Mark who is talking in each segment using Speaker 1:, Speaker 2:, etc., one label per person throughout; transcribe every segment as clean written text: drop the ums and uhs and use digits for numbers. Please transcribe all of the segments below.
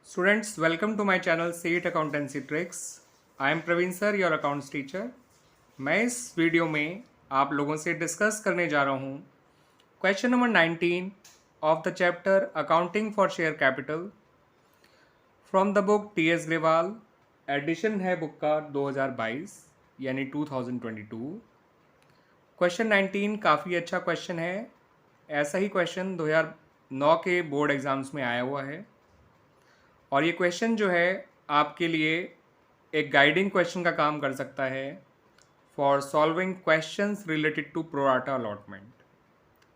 Speaker 1: Students, welcome to my channel CET Accountancy Tricks. I am Praveen sir, your accounts teacher. मैं इस video में आप लोगों से डिस्कस करने जा रहा हूँ question number 19 of the chapter accounting for share capital from the book T S. Grewal. Edition है बुक का 2022 यानी 2022। क्वेश्चन 19 काफ़ी अच्छा क्वेश्चन है। ऐसा ही क्वेश्चन 2009 के बोर्ड एग्ज़ाम्स में आया हुआ है और ये क्वेश्चन जो है आपके लिए एक गाइडिंग क्वेश्चन का काम कर सकता है for solving questions related to pro rata allotment.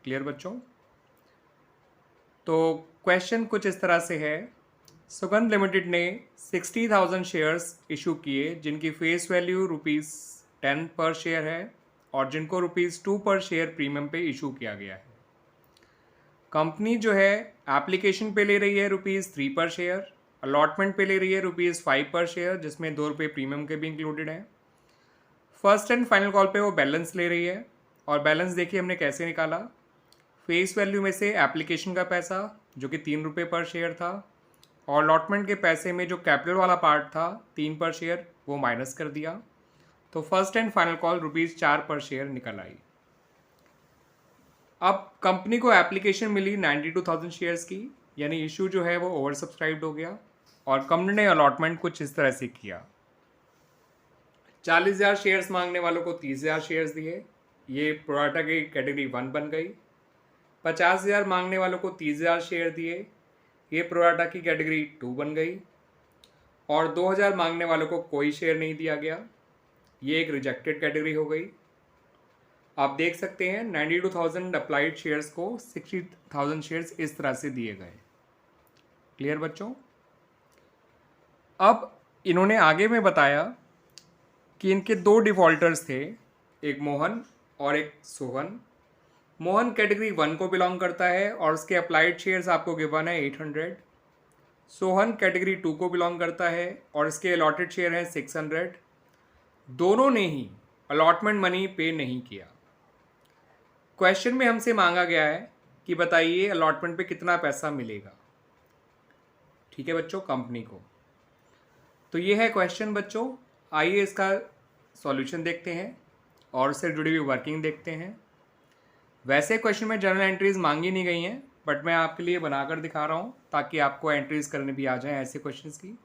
Speaker 1: Clear बच्चों? तो क्वेश्चन कुछ इस तरह से है। सुगंध लिमिटेड ने 60,000 शेयर्स इशू किए जिनकी फेस वैल्यू ₹10 पर शेयर है और जिनको ₹2 पर शेयर प्रीमियम पे इशू किया गया है। कंपनी जो है एप्लीकेशन पे ले रही है ₹3 पर शेयर, अलॉटमेंट पे ले रही है ₹5 पर शेयर जिसमें ₹2 प्रीमियम के भी इंक्लूडेड हैं। फर्स्ट एंड फाइनल कॉल पे वो बैलेंस ले रही है और बैलेंस देखिए हमने कैसे निकाला। फेस वैल्यू में से एप्लीकेशन का पैसा जो कि ₹3 पर शेयर था और अलॉटमेंट के पैसे में जो कैपिटल वाला पार्ट था 3 पर शेयर वो माइनस कर दिया। तो फर्स्ट एंड फाइनल कॉल ₹4 पर शेयर निकल आई। अब कंपनी को एप्लीकेशन मिली 92,000 शेयर्स की, यानी इशू जो है वो ओवर सब्सक्राइब्ड हो गया और कंपनी ने अलॉटमेंट कुछ इस तरह से किया। 40,000 शेयर्स मांगने वालों को 30,000 शेयर्स दिए, ये प्रोराटा की कैटेगरी 1 बन गई। 50,000 मांगने वालों को 30,000 शेयर दिए, ये प्रोराटा की कैटेगरी 2 बन गई। और 2,000 मांगने वालों को कोई शेयर नहीं दिया गया, ये एक रिजेक्टेड कैटेगरी हो गई। आप देख सकते हैं 92,000 अप्लाइड शेयर्स को 60,000 शेयर्स इस तरह से दिए गए। क्लियर बच्चों? अब इन्होंने आगे में बताया कि इनके 2 डिफ़ॉल्टर्स थे, एक मोहन और एक सोहन। मोहन कैटेगरी 1 को बिलोंग करता है और उसके अप्लाइड शेयर्स आपको गिवन है 800। सोहन कैटेगरी 2 को बिलोंग करता है और इसके अलॉटेड शेयर हैं 600। दोनों ने ही अलॉटमेंट मनी पे नहीं किया। क्वेश्चन में हमसे मांगा गया है कि बताइए अलॉटमेंट पे कितना पैसा मिलेगा। ठीक है बच्चों, कंपनी को। तो ये है क्वेश्चन बच्चों। आइए इसका सॉल्यूशन देखते हैं और उससे जुड़ी हुई वर्किंग देखते हैं। वैसे क्वेश्चन में जनरल एंट्रीज मांगी नहीं गई हैं, बट मैं आपके लिए बनाकर दिखा रहा हूँ ताकि आपको एंट्रीज करने भी आ जाएं ऐसे क्वेश्चंस की।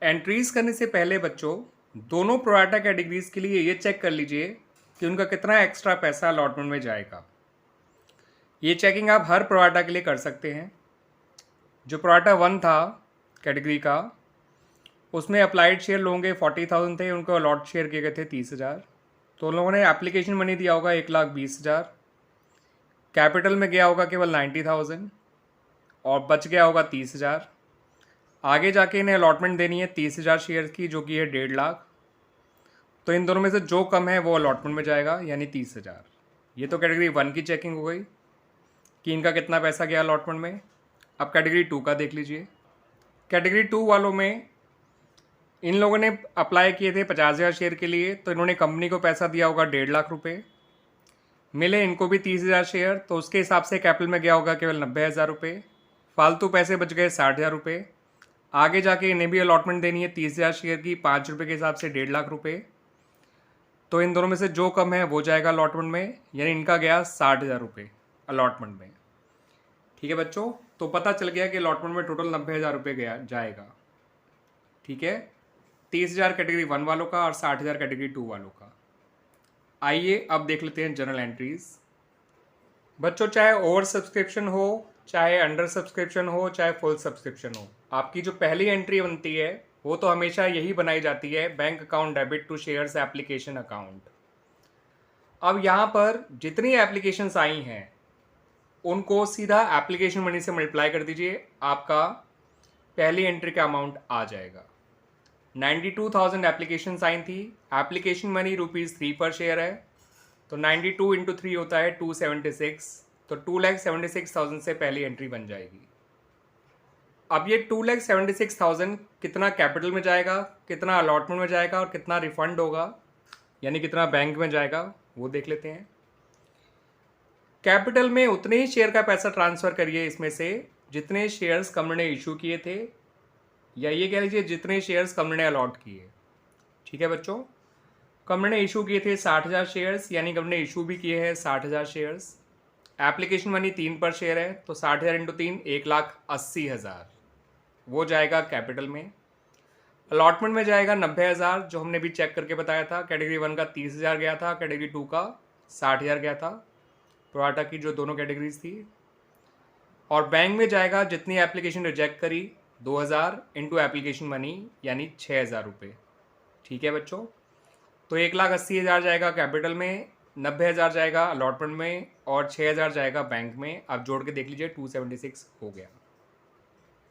Speaker 1: एंट्रीज करने से पहले बच्चों दोनों प्रोराटा कैटेगरीज के लिए ये चेक कर लीजिए कि उनका कितना एक्स्ट्रा पैसा अलॉटमेंट में जाएगा। ये चेकिंग आप हर प्रोराटा के लिए कर सकते हैं। जो प्रोराटा 1 था कैटेगरी का, उसमें अप्लाइड शेयर लोगों के 40,000 थे, उनको अलॉट शेयर किए गए थे 30,000। तो उन लोगों ने एप्लीकेशन मनी दिया होगा 1,20,000, कैपिटल में गया होगा केवल 90,000 और बच गया होगा 30,000। आगे जाके इन्हें अलॉटमेंट देनी है 30,000 शेयर की जो कि है 1.5 लाख। तो इन दोनों में से जो कम है वो अलॉटमेंट में जाएगा यानी 30,000। ये तो कैटेगरी 1 की चेकिंग हो गई कि इनका कितना पैसा गया अलॉटमेंट में। अब कैटेगरी 2 का देख लीजिए। कैटेगरी 2 वालों में इन लोगों ने अप्लाई किए थे 50,000 शेयर के लिए, तो इन्होंने कंपनी को पैसा दिया होगा 1.5 लाख रुपये। मिले इनको भी 30,000 शेयर, तो उसके हिसाब से कैपिटल में गया होगा केवल 90,000 रुपये। फालतू पैसे बच गए 60,000 रुपये। आगे जाके इन्हें भी अलॉटमेंट देनी है 30,000 शेयर की ₹5 के हिसाब से 1.5 लाख रुपये। तो इन दोनों में से जो कम है वो जाएगा अलॉटमेंट में, यानी इनका गया 60,000 रुपये अलॉटमेंट में। ठीक है बच्चों, तो पता चल गया कि अलॉटमेंट में टोटल 90,000 रुपये गया जाएगा। ठीक है, 30,000 कैटेगरी 1 वालों का और 60,000 कैटेगरी 2 वालों का। आइए अब देख लेते हैं जनरल एंट्रीज। बच्चों चाहे ओवर सब्सक्रिप्शन हो, चाहे अंडर सब्सक्रिप्शन हो, चाहे फुल सब्सक्रिप्शन हो, आपकी जो पहली एंट्री बनती है वो तो हमेशा यही बनाई जाती है, bank account debit to shares application account. अब यहाँ पर जितनी एप्लीकेशंस आई हैं उनको सीधा एप्लीकेशन मनी से मल्टीप्लाई कर दीजिए, आपका पहली एंट्री का अमाउंट आ जाएगा। 92,000 एप्लीकेशंस आई थी, एप्लीकेशन मनी ₹3 पर शेयर है, तो 92 इंटू 3 होता है 276, तो 2,76,000 से पहली एंट्री बन जाएगी। अब ये 2,76,000 कितना कैपिटल में जाएगा, कितना अलॉटमेंट में जाएगा और कितना रिफंड होगा, यानी कितना बैंक में जाएगा, वो देख लेते हैं। कैपिटल में उतने ही शेयर का पैसा ट्रांसफ़र करिए इसमें से जितने शेयर्स कंपनी ने इशू किए थे, या ये कह लीजिए जितने शेयर्स कंपनी ने अलॉट किए। ठीक है बच्चों, कंपनी ने इशू किए थे 60,000 शेयर्स, यानी कंपनी ने इशू भी किए हैं 60,000 शेयर्स। एप्लीकेशन मनी 3 पर शेयर है, तो 60,000 इंटू 3 1,80,000 वो जाएगा कैपिटल में। अलॉटमेंट में जाएगा 90,000, जो हमने भी चेक करके बताया था। कैटेगरी 1 का 30,000 गया था, कैटेगरी 2 का 60,000 गया था, प्रोआटा की जो दोनों कैटेगरीज थी। और बैंक में जाएगा जितनी एप्लीकेशन रिजेक्ट करी 2,000 इंटू एप्लीकेशन मनी, यानी 6,000 रुपये। ठीक है बच्चों, तो 1,80,000 जाएगा कैपिटल में, 90,000 जाएगा अलॉटमेंट में, और 6,000 जाएगा बैंक में। आप जोड़ के देख लीजिए 276 हो गया।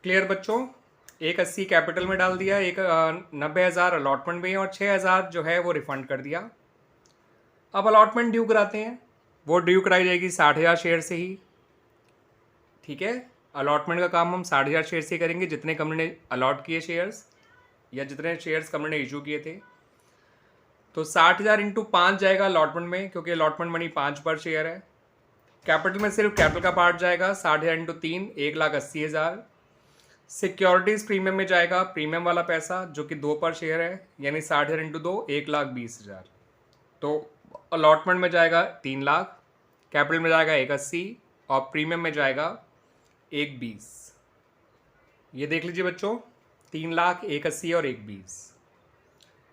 Speaker 1: क्लियर बच्चों, 180 कैपिटल में डाल दिया, 90,000 अलॉटमेंट में, और 6,000 जो है वो रिफंड कर दिया। अब अलॉटमेंट ड्यू कराते हैं, वो ड्यू कराई जाएगी 60,000 शेयर से ही। ठीक है, अलॉटमेंट का काम हम 60,000 शेयर से करेंगे, जितने कंपनी ने अलॉट किए शेयर्स, या जितने शेयर्स कंपनी ने इशू किए थे। तो 60,000 इंटू 5 जाएगा अलॉटमेंट में, क्योंकि अलॉटमेंट मनी 5 पर शेयर है। कैपिटल में सिर्फ कैपिटल का पार्ट जाएगा 60,000 इंटू 3 1,80,000। सिक्योरिटीज प्रीमियम में जाएगा प्रीमियम वाला पैसा, जो कि 2 पर शेयर है, यानी 60,000 इंटू 2 1,20,000। तो अलॉटमेंट में जाएगा 3 लाख, कैपिटल में जाएगा 180, और प्रीमियम में जाएगा 1,20। ये देख लीजिए बच्चों, 3 लाख, 180 और 1,20।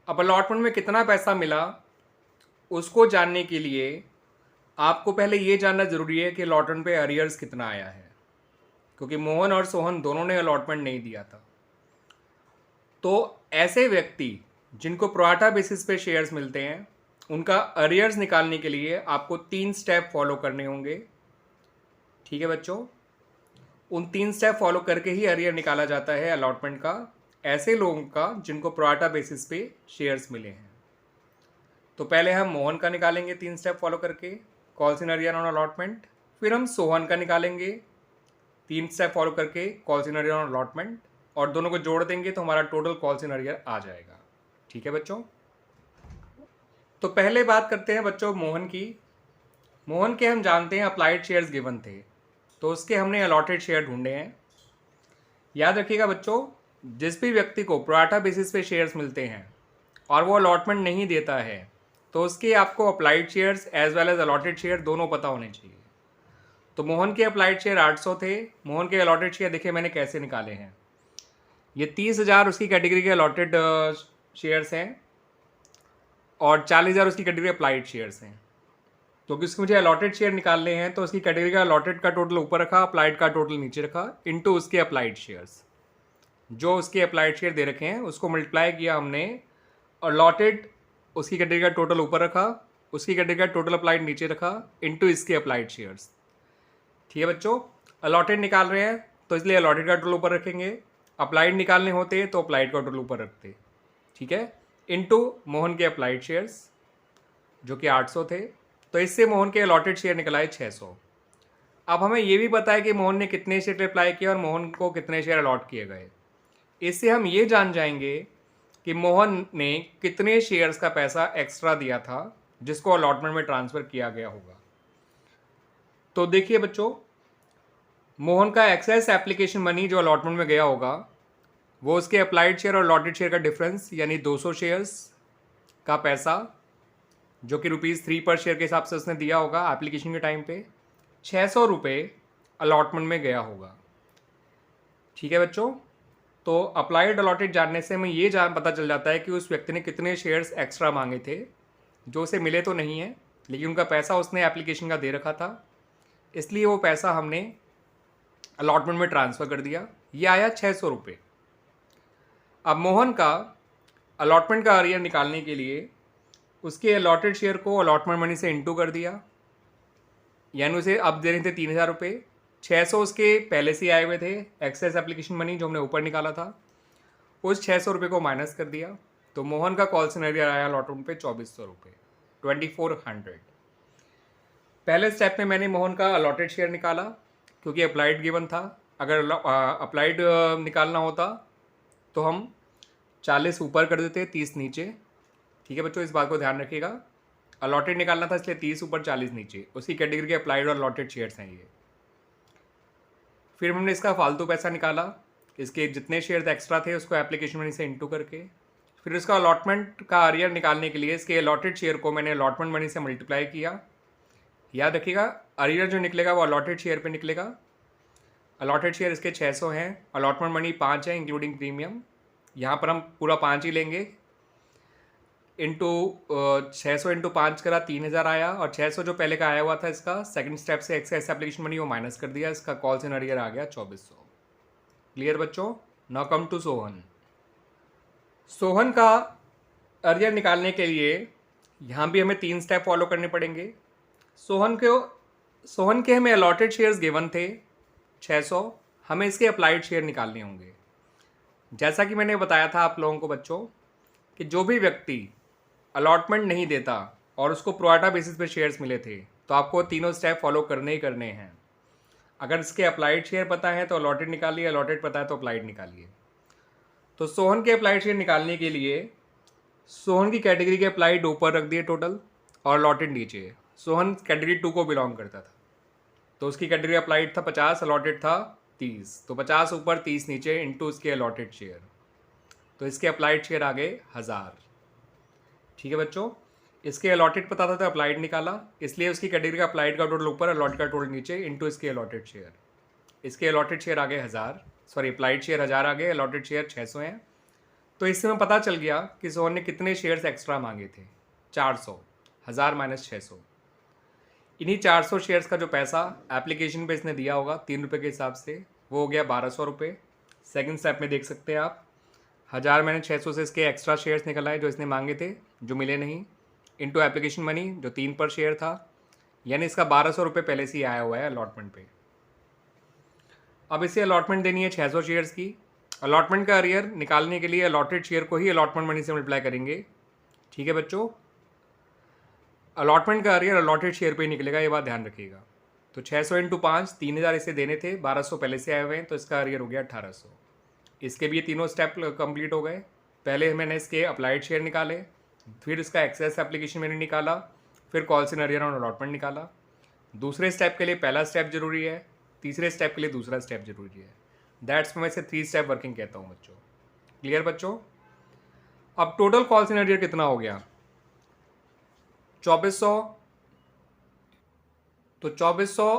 Speaker 1: अब अलॉटमेंट में कितना पैसा मिला उसको जानने के लिए आपको पहले ये जानना ज़रूरी है कि अलॉटमेंट पे अरियर्स कितना आया है, क्योंकि मोहन और सोहन दोनों ने अलॉटमेंट नहीं दिया था। तो ऐसे व्यक्ति जिनको प्रोआटा बेसिस पे शेयर्स मिलते हैं, उनका अरियर्स निकालने के लिए आपको 3 स्टेप फॉलो करने होंगे। ठीक है बच्चों, उन 3 स्टेप फॉलो करके ही अरियर निकाला जाता है अलॉटमेंट का, ऐसे लोगों का जिनको प्रोआटा बेसिस पे शेयर्स मिले हैं। तो पहले हम मोहन का निकालेंगे 3 स्टेप फॉलो करके, calls in arrear on allotment. फिर हम सोहन का निकालेंगे 3 स्टेप फॉलो करके, calls in arrear on allotment, और दोनों को जोड़ देंगे तो हमारा टोटल कॉल्स इन अरियर आ जाएगा। ठीक है बच्चों, तो पहले बात करते हैं बच्चों मोहन की। मोहन के हम जानते हैं अप्लाइड शेयर्स गिवन थे, तो उसके हमने अलॉटेड शेयर ढूंढे हैं। याद रखिएगा बच्चों, जिस भी व्यक्ति को प्रोआटा बेसिस पे शेयर्स मिलते हैं और वो अलॉटमेंट नहीं देता है, तो उसके आपको applied shares as well as allotted share दोनों पता होने चाहिए। तो मोहन के अप्लाइड शेयर 800 थे, मोहन के अलॉटेड शेयर देखिए मैंने कैसे निकाले हैं। ये 30,000 उसकी कैटेगरी के अलॉटेड शेयर्स हैं, और 40,000 उसकी कैटेगरी अप्लाइड शेयर्स हैं। तो किसको मुझे अलॉटेड शेयर निकालने हैं, तो उसकी कैटेगरी का अलॉटेड का टोटल ऊपर रखा, अप्लाइड का टोटल नीचे रखा, इनटू उसके अप्लाइड शेयर्स। जो उसके अप्लाइड शेयर दे रखे हैं उसको मल्टीप्लाई किया हमने, अलॉटेड उसकी कैटेगरी का टोटल ऊपर रखा, उसकी कैटेगरी का टोटल अप्लाइड नीचे रखा, इनटू इसके अप्लाइड शेयर्स। ठीक है बच्चों, अलॉटेड निकाल रहे हैं तो इसलिए अलॉटेड का टोटल ऊपर रखेंगे, अप्लाइड निकालने होते तो अप्लाइड का टोटल ऊपर रखते। ठीक है, इनटू मोहन के अप्लाइड शेयर्स जो कि 800 थे, तो इससे मोहन के अलॉटेड शेयर निकलाए 600। अब हमें ये भी पता है कि मोहन ने कितने शेयर अप्लाई किए और मोहन को कितने शेयर अलॉट किए गए। इससे हम ये जान जाएंगे कि मोहन ने कितने शेयर्स का पैसा एक्स्ट्रा दिया था जिसको अलॉटमेंट में ट्रांसफ़र किया गया होगा। तो देखिए बच्चों, मोहन का एक्सेस एप्लीकेशन मनी जो अलॉटमेंट में गया होगा वो उसके अप्लाइड शेयर और अलॉटेड शेयर का डिफरेंस, यानी 200 शेयर्स का पैसा जो कि ₹3 पर शेयर के हिसाब से उसने दिया होगा एप्लीकेशन के टाइम पे, 600 रुपये अलॉटमेंट में गया होगा। ठीक है बच्चों, तो अप्लाइड अलॉटेड जानने से हमें ये पता चल जाता है कि उस व्यक्ति ने कितने शेयर्स एक्स्ट्रा मांगे थे, जो उसे मिले तो नहीं है लेकिन उनका पैसा उसने एप्लीकेशन का दे रखा था, इसलिए वो पैसा हमने अलॉटमेंट में ट्रांसफ़र कर दिया। ये आया 600 रुपये। अब मोहन का अलॉटमेंट का अरियर निकालने के लिए उसके अलॉटेड शेयर को अलॉटमेंट मनी से इंटू कर दिया, यानी उसे अब दे रहे थे 3,000 रुपये, 600 उसके पहले से आए हुए थे एक्सेस एप्लीकेशन मनी जो हमने ऊपर निकाला था, उस 600 रुपये को माइनस कर दिया, तो मोहन का कॉल सिनेरियो आया अलॉटमेंट पे 2,400 रुपये, 2,400। पहले स्टेप में मैंने मोहन का अलॉटेड शेयर निकाला क्योंकि अप्लाइड गिवन था। अगर अप्लाइड निकालना होता तो हम 40 ऊपर कर देते, 30 नीचे। ठीक है बच्चों, इस बात को ध्यान रखिएगा, अलॉटेड निकालना था इसलिए 30 ऊपर 40 नीचे, उसी कैटेगरी के अप्लाइड और अलॉटेड शेयर्स हैं ये। फिर हमने इसका फालतू पैसा निकाला, इसके जितने शेयर एक्स्ट्रा थे उसको एप्लीकेशन मनी से इंटू करके। फिर इसका अलॉटमेंट का अरियर निकालने के लिए इसके अलॉटेड शेयर को मैंने अलॉटमेंट मनी से मल्टीप्लाई किया। याद रखिएगा, अरियर जो निकलेगा वो अलॉटेड शेयर पे निकलेगा। अलॉटेड शेयर इसके 600 हैं, अलॉटमेंट मनी 5 है इंक्लूडिंग प्रीमियम। यहाँ पर हम पूरा 5 ही लेंगे। इंटू 600 इंटू 5 करा 3000 आया, और 600 जो पहले का आया हुआ था इसका सेकंड स्टेप से एक्सेस एप्लीकेशन मनी वो माइनस कर दिया, इसका कॉल्स इन अरियर आ गया 2400। क्लियर बच्चों? Now come to Sohan. Sohan का अरियर निकालने के लिए यहाँ भी हमें 3 स्टेप फॉलो करने पड़ेंगे। सोहन के हमें अलॉटेड शेयर्स गिवन थे 600, हमें इसके अप्लाइड शेयर निकालने होंगे। जैसा कि मैंने बताया था आप लोगों को बच्चों कि जो भी व्यक्ति अलॉटमेंट नहीं देता और उसको प्रोआटा बेसिस पे शेयर्स मिले थे तो आपको तीनों स्टेप फॉलो करने ही करने हैं। अगर इसके अप्लाइड शेयर पता है तो अलॉटेड निकालिए, अलॉटेड पता है तो अप्लाइड निकालिए। तो सोहन के अप्लाइड शेयर निकालने के लिए सोहन की कैटेगरी के अप्लाइड ऊपर रख दिए टोटल और अलॉटेड नीचे। सोहन कैटेगरी 2 को बिलोंग करता था तो उसकी कैटेगरी अप्लाइड था 50, अलॉटेड था 30, तो 50 ऊपर 30 नीचे इंटू इसके अलॉटेड शेयर, तो इसके अप्लाइड शेयर आ गए 1000। ठीक है बच्चों, इसके अलॉटेड पता था तो अप्लाइड निकाला, इसलिए उसकी कैटेगरी का अप्लाइड का टोटल ऊपर, अलॉटेड का टोटल नीचे इंटू इसके अलॉटेड शेयर। इसके अलॉटेड शेयर आ गए 1000, सॉरी अप्लाइड शेयर 1000 आ गए, अलॉटेड शेयर 600 हैं। तो इससे हमें पता चल गया कि सोहन ने कितने शेयर्स एक्स्ट्रा मांगे थे, 400, 1000 माइनस 600। इन्हीं 400 शेयर्स का जो पैसा एप्लीकेशन पे इसने दिया होगा 3 रुपये के हिसाब से, वो हो गया 1200 रुपये। सेकेंड स्टेप में देख सकते हैं आप, 1000 मैंने 600 से इसके एक्स्ट्रा शेयर्स निकल आए जो इसने मांगे थे जो मिले नहीं, इंटू एप्लीकेशन मनी जो 3 पर शेयर था, यानी इसका 1200 रुपये पहले से ही आया हुआ है अलॉटमेंट पे। अब इसे अलॉटमेंट देनी है 600 शेयर्स की। अलॉटमेंट का अरियर निकालने के लिए अलॉटेड शेयर को ही अलॉटमेंट मनी से मल्टीप्लाई करेंगे। ठीक है बच्चों, अलॉटमेंट का अरियर अलॉटेड शेयर पे ही निकलेगा, ये बात ध्यान रखिएगा। तो 600 इंटू 5, 3000 इसे देने थे, 1200 पहले से आए हुए हैं तो इसका अरियर हो गया 1800। इसके भी ये तीनों स्टेप कंप्लीट हो गए। पहले मैंने इसके अप्लाइड शेयर निकाले, फिर इसका एक्सेस एप्लीकेशन मैंने निकाला, फिर कॉल्स इन अरियर और अलॉटमेंट निकाला। दूसरे स्टेप के लिए पहला स्टेप जरूरी है, तीसरे स्टेप के लिए दूसरा स्टेप जरूरी है। दैट्स मैं इसे 3 स्टेप वर्किंग कहता हूँ बच्चों। क्लियर बच्चों? अब टोटल कॉल्स इन अरियर कितना हो गया? 2400। तो 2400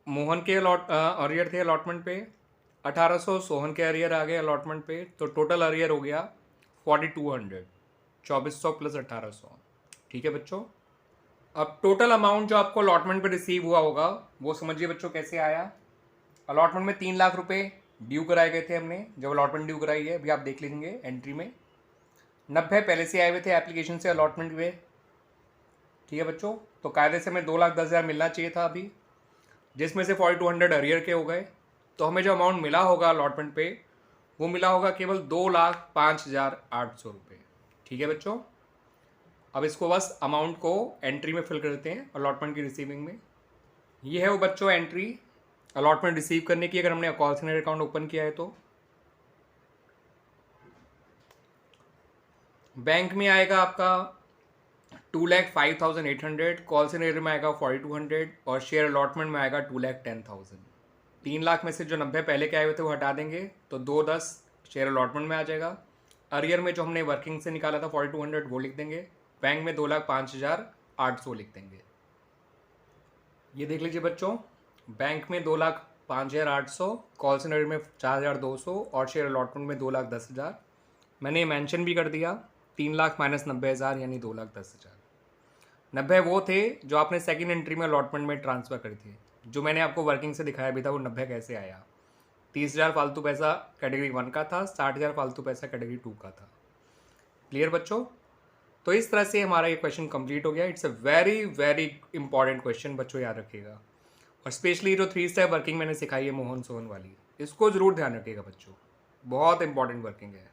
Speaker 1: मोहन के अरियर थे अलॉटमेंट पे, 1800 सोहन के अरियर आ गए अलॉटमेंट पे, तो टोटल अरियर हो गया 4200, 2400 प्लस 1800। ठीक है बच्चों, अब टोटल अमाउंट जो आपको अलॉटमेंट पे रिसीव हुआ होगा वो समझिए बच्चों कैसे आया। अलॉटमेंट में 3 लाख रुपए ड्यू कराए गए थे हमने, जब अलॉटमेंट ड्यू कराई है अभी आप देख लीजिए एंट्री में। 90 पहले से आए हुए थे एप्लीकेशन से अलॉटमेंट में। ठीक है बच्चों, तो कायदे से हमें 2,10,000 मिलना चाहिए था अभी, जिसमें से 4200 अरियर के हो गए। तो हमें जो अमाउंट मिला होगा अलॉटमेंट पे वो मिला होगा केवल 2,05,800 रुपये। ठीक है बच्चों, अब इसको बस अमाउंट को एंट्री में फिल कर देते हैं अलॉटमेंट की रिसीविंग में। ये है वो बच्चों एंट्री अलॉटमेंट रिसीव करने की, अगर हमने कॉल सेंटर अकाउंट ओपन किया है तो। बैंक में आएगा आपका 2,05,800, कॉल सेंटर में आएगा 4,200 और शेयर अलॉटमेंट में आएगा 2,10,000। 3 लाख में से जो 90 पहले के आए हुए थे वो हटा देंगे तो 2,10 शेयर अलॉटमेंट में आ जाएगा। अरियर में जो हमने वर्किंग से निकाला था 4,200 वो लिख देंगे। बैंक में 2,05,800 लिख देंगे। ये देख लीजिए बच्चों, बैंक में 2,05,800, कॉल सेंटर में 4,200 और शेयर अलॉटमेंट में 2,10,000। मैंने ये मेंशन भी कर दिया, 3 लाख माइनस 90,000 यानी 2,10,000। 90 वो थे जो आपने सेकंड एंट्री में अलॉटमेंट में ट्रांसफ़र करे थे, जो मैंने आपको वर्किंग से दिखाया भी था। वो 90 कैसे आया? 30,000 फालतू पैसा कैटेगरी 1 का था, 60,000 फालतू पैसा कैटेगरी 2 का था। क्लियर बच्चों? तो इस तरह से हमारा ये क्वेश्चन कंप्लीट हो गया। It's a very very important question बच्चों, याद रखिएगा। और स्पेशली जो 3 स्टेप वर्किंग मैंने सिखाई है मोहन सोहन वाली, इसको ज़रूर ध्यान रखिएगा बच्चों, बहुत इंपॉर्टेंट वर्किंग है।